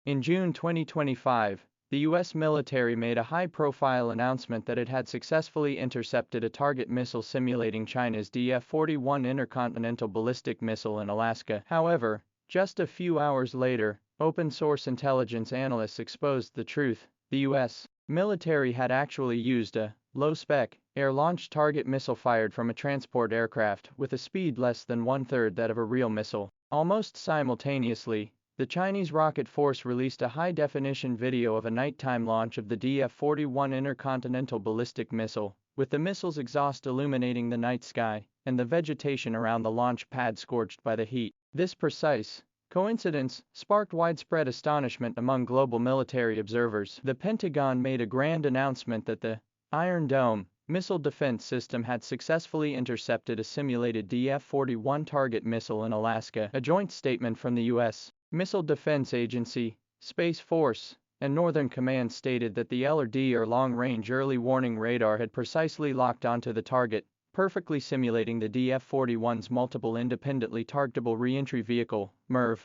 In June 2025, the U.S. military made a high-profile announcement that it had successfully intercepted a target missile simulating China's DF-41 intercontinental ballistic missile in Alaska. However, just a few hours later, open-source intelligence analysts exposed the truth. The U.S. military had actually used a low-spec, air-launched target missile fired from a transport aircraft with a speed less than one-third that of a real missile. Almost simultaneously, the Chinese rocket force released a high-definition video of a nighttime launch of the DF-41 intercontinental ballistic missile, with the missile's exhaust illuminating the night sky and the vegetation around the launch pad scorched by the heat. This precise coincidence sparked widespread astonishment among global military observers. The Pentagon made a grand announcement that the Iron Dome missile defense system had successfully intercepted a simulated DF-41 target missile in Alaska. A joint statement from the U.S. Missile Defense Agency, Space Force, and Northern Command stated that the LRD or Long-Range Early Warning Radar had precisely locked onto the target, perfectly simulating the DF-41's multiple independently targetable reentry vehicle (MIRV)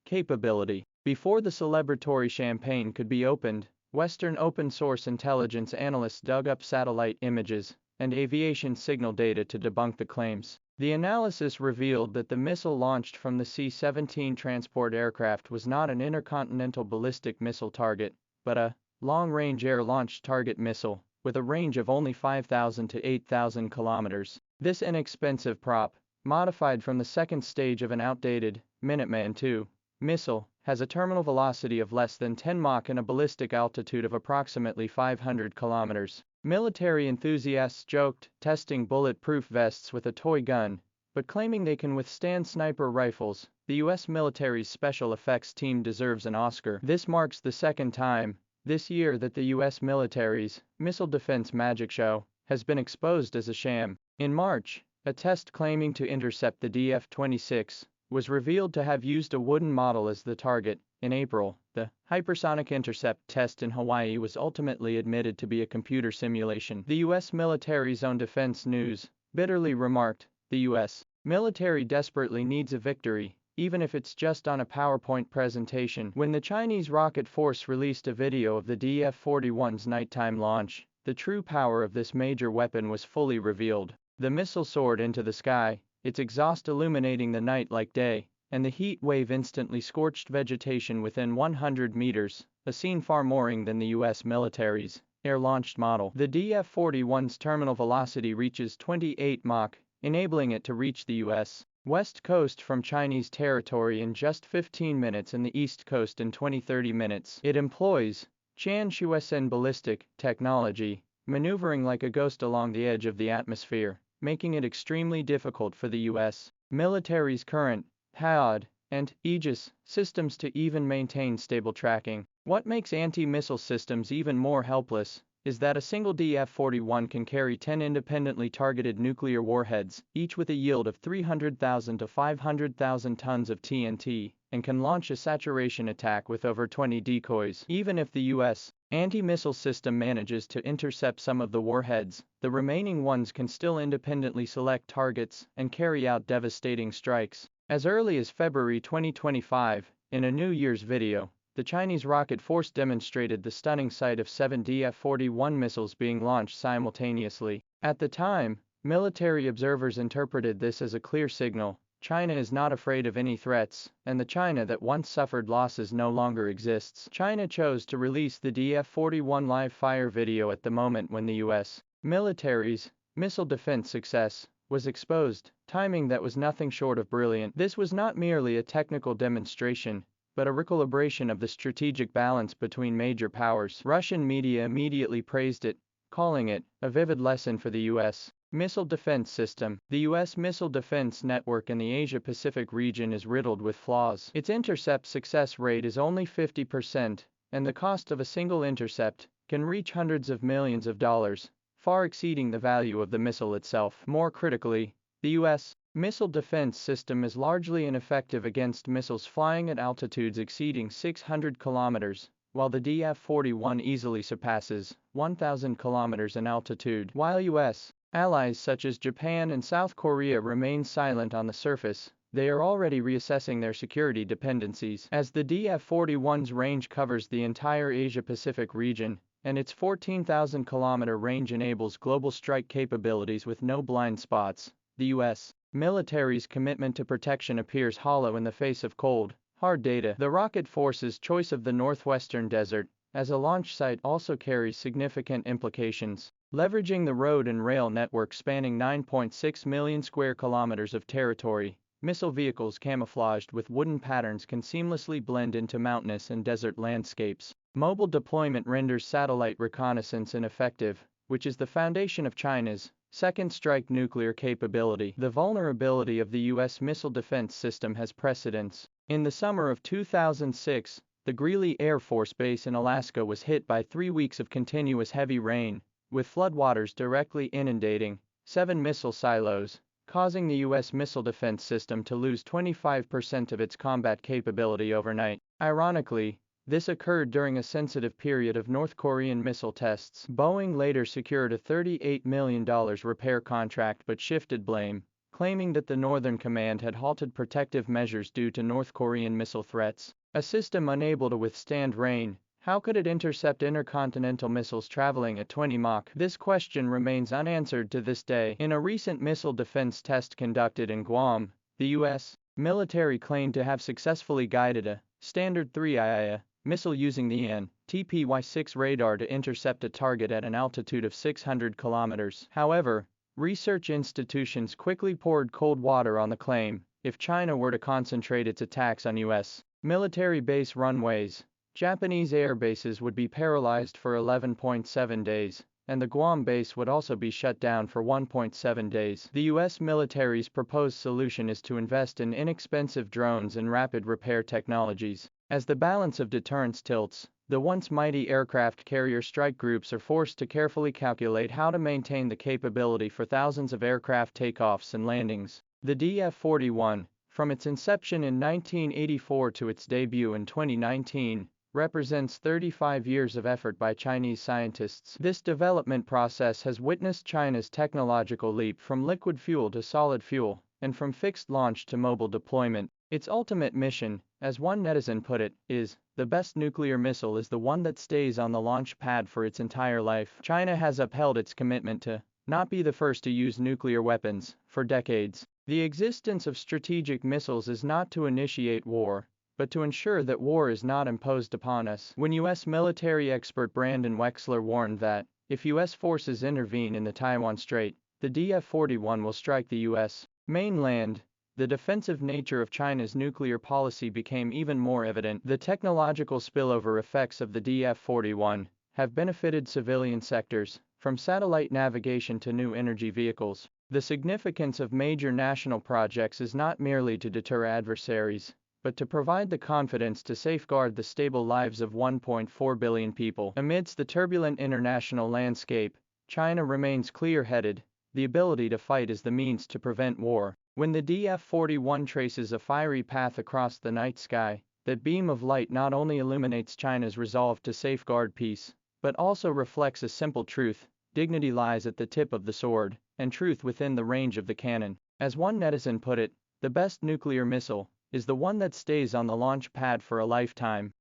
capability. Before the celebratory champagne could be opened, Western open-source intelligence analysts dug up satellite images and aviation signal data to debunk the claims. The analysis revealed that the missile launched from the C-17 transport aircraft was not an intercontinental ballistic missile target, but a long-range air-launched target missile, with a range of only 5,000 to 8,000 kilometers. This inexpensive prop, modified from the second stage of an outdated Minuteman II missile, has a terminal velocity of less than 10 Mach and a ballistic altitude of approximately 500 kilometers. Military enthusiasts joked, testing bulletproof vests with a toy gun, but claiming they can withstand sniper rifles. The U.S. military's special effects team deserves an Oscar. This marks the second time this year that the U.S. military's missile defense magic show has been exposed as a sham. In March, a test claiming to intercept the DF-26 was revealed to have used a wooden model as the target. In April, the hypersonic intercept test in Hawaii was ultimately admitted to be a computer simulation. The U.S. military's own Defense News bitterly remarked, "The U.S. military desperately needs a victory, even if it's just on a PowerPoint presentation." When the Chinese rocket force released a video of the DF-41's nighttime launch, the true power of this major weapon was fully revealed. The missile soared into the sky, its exhaust illuminating the night like day, and the heat wave instantly scorched vegetation within 100 meters, a scene far mooring than the U.S. military's air-launched model. The DF-41's terminal velocity reaches 28 Mach, enabling it to reach the U.S. West Coast from Chinese territory in just 15 minutes and the East Coast in 20-30 minutes. It employs Tianquoisen ballistic technology, maneuvering like a ghost along the edge of the atmosphere, making it extremely difficult for the U.S. military's current HAAD and Aegis systems to even maintain stable tracking. What makes anti-missile systems even more helpless is that a single DF-41 can carry 10 independently targeted nuclear warheads, each with a yield of 300,000 to 500,000 tons of TNT, and can launch a saturation attack with over 20 decoys. Even if the U.S. anti-missile system manages to intercept some of the warheads, the remaining ones can still independently select targets and carry out devastating strikes. As early as February 2025, in a New Year's video, the Chinese rocket force demonstrated the stunning sight of 7 DF-41 missiles being launched simultaneously. At the time, military observers interpreted this as a clear signal: China is not afraid of any threats, and the China that once suffered losses no longer exists. China chose to release the DF-41 live-fire video at the moment when the U.S. military's missile defense success was exposed, timing that was nothing short of brilliant. This was not merely a technical demonstration, but a recalibration of the strategic balance between major powers. Russian media immediately praised it, calling it a vivid lesson for the U.S. missile defense system. The U.S. missile defense network in the Asia-Pacific region is riddled with flaws. Its intercept success rate is only 50%, and the cost of a single intercept can reach hundreds of millions of dollars, far exceeding the value of the missile itself. More critically, the U.S. missile defense system is largely ineffective against missiles flying at altitudes exceeding 600 kilometers, while the DF-41 easily surpasses 1,000 kilometers in altitude. While U.S. allies such as Japan and South Korea remain silent on the surface, they are already reassessing their security dependencies. As the DF-41's range covers the entire Asia-Pacific region, and its 14,000-kilometer range enables global strike capabilities with no blind spots, the U.S. military's commitment to protection appears hollow in the face of cold, hard data. The rocket force's choice of the northwestern desert as a launch site also carries significant implications. Leveraging the road and rail network spanning 9.6 million square kilometers of territory, missile vehicles camouflaged with wooden patterns can seamlessly blend into mountainous and desert landscapes. Mobile deployment renders satellite reconnaissance ineffective, which is the foundation of China's second strike nuclear capability. The vulnerability of the U.S. missile defense system has precedence. In the summer of 2006, the Greeley Air Force Base in Alaska was hit by 3 weeks of continuous heavy rain, with floodwaters directly inundating 7 missile silos, causing the U.S. missile defense system to lose 25% of its combat capability overnight. Ironically, this occurred during a sensitive period of North Korean missile tests. Boeing later secured a $38 million repair contract but shifted blame, claiming that the Northern Command had halted protective measures due to North Korean missile threats. A system unable to withstand rain, how could it intercept intercontinental missiles traveling at 20 Mach? This question remains unanswered to this day. In a recent missile defense test conducted in Guam, the U.S. military claimed to have successfully guided a Standard 3 missile using the TPY-6 radar to intercept a target at an altitude of 600 kilometers. However, research institutions quickly poured cold water on the claim. If China were to concentrate its attacks on U.S. military base runways, Japanese air bases would be paralyzed for 11.7 days, and the Guam base would also be shut down for 1.7 days. The U.S. military's proposed solution is to invest in inexpensive drones and rapid repair technologies. As the balance of deterrence tilts, the once mighty aircraft carrier strike groups are forced to carefully calculate how to maintain the capability for thousands of aircraft takeoffs and landings. The DF-41, from its inception in 1984 to its debut in 2019, represents 35 years of effort by Chinese scientists. This development process has witnessed China's technological leap from liquid fuel to solid fuel, and from fixed launch to mobile deployment. Its ultimate mission, as one netizen put it, is, the best nuclear missile is the one that stays on the launch pad for its entire life. China has upheld its commitment to not be the first to use nuclear weapons for decades. The existence of strategic missiles is not to initiate war, but to ensure that war is not imposed upon us. When U.S. military expert Brandon Wexler warned that, if U.S. forces intervene in the Taiwan Strait, the DF-41 will strike the U.S. mainland, the defensive nature of China's nuclear policy became even more evident. The technological spillover effects of the DF-41 have benefited civilian sectors, from satellite navigation to new energy vehicles. The significance of major national projects is not merely to deter adversaries, but to provide the confidence to safeguard the stable lives of 1.4 billion people. Amidst the turbulent international landscape, China remains clear-headed. The ability to fight is the means to prevent war. When the DF-41 traces a fiery path across the night sky, that beam of light not only illuminates China's resolve to safeguard peace, but also reflects a simple truth: dignity lies at the tip of the sword, and truth within the range of the cannon. As one netizen put it, the best nuclear missile is the one that stays on the launch pad for a lifetime.